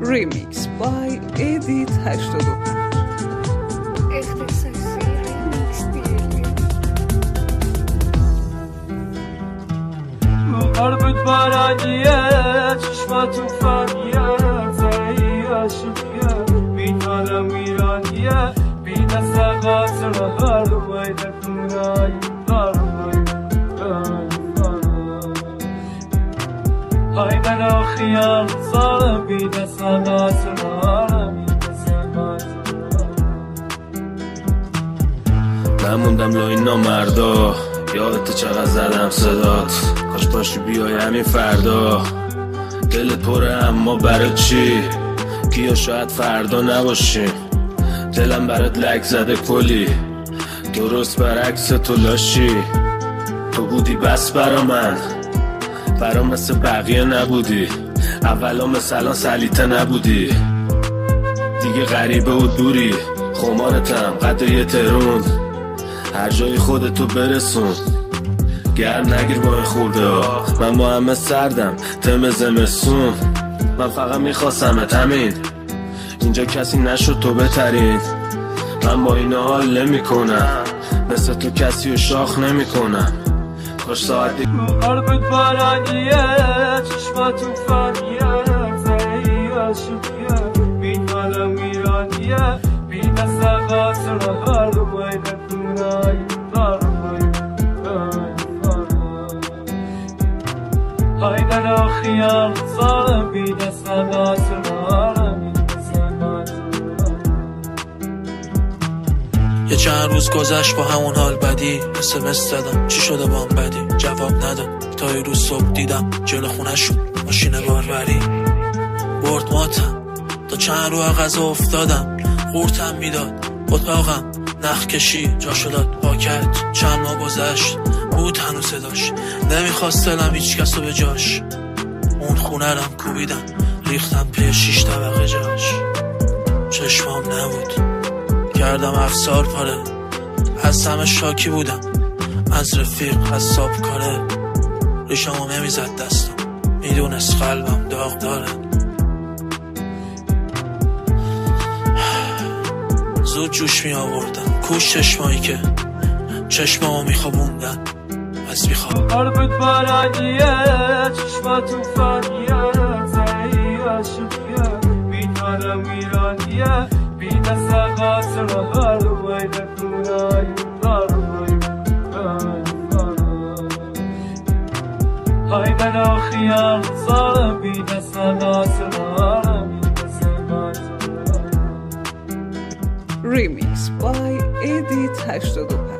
Remix by Edit 85. اختصاصی ریمیکس دیگه قلبت بارانیه چشما توفانیه زهی عاشقیه بیتانم ایرانیه بی دست غاصر هر ویده کنای هایدن و خیال صار بی دست غاصر من موندم لای نامردا یادت چقدر زدم صدات کاش باشی بیای همین فردا دلت پره اما برای چی کیا شاید فردا نباشیم دلم برات لک زده کلی درست برعکس تو لاشی تو بودی بس برا من برا مثل بقیه نبودی اولا مثلا سلیته نبودی دیگه غریبه و دوری خمارتم قد یه ترون هر جای خودتو برسون گرم نگیر با این خورده ها من با همه سردم تم زمستون من فقط میخواستمت همین اینجا کسی نشد تو بهترین من با این حال نمی کنم مثل تو کسی رو شاخ نمی کنم کاش ساعتی قلبت بارانیه چشما توفانیه زهی عاشقیه بیتانم ایرانیه بی دست غاصر هر ویده کنای هایدن و خیال صار بی دست غاصر یه چند روز گذشت با همون حال بدی SMS دادم چی شده با هم بدی جواب نداد تا یه روز صبح دیدم جلو خونه‌شون ماشین باربری برد ماتم تا چند رو غذا افتادم قورتم میداد اتاقم نخ کشی جاشو داد پاکت چند ماه گذشت بود هنوز صداش نمیخواست دلم هیچ کسو به جاش اون خونه رم کوبیدم ریختم پی 6 طبقه جاش چشمام نبود کردم افسار پاره از همه شاکی بودم از رفیق حساب کاره ریشمو نمیزد دستم میدونست قلبم داغ داره زود جوش می آوردم کوش چشمایی که چشمامو میخوابوندن از میخواب قلبت بارانیه چشما توفانیه زهی عاشقیه بیتانم ایرانیه بی دست غاصر هر ویده کنای هایدن و خیال صار بی دست غاصر Remix by Edit 85.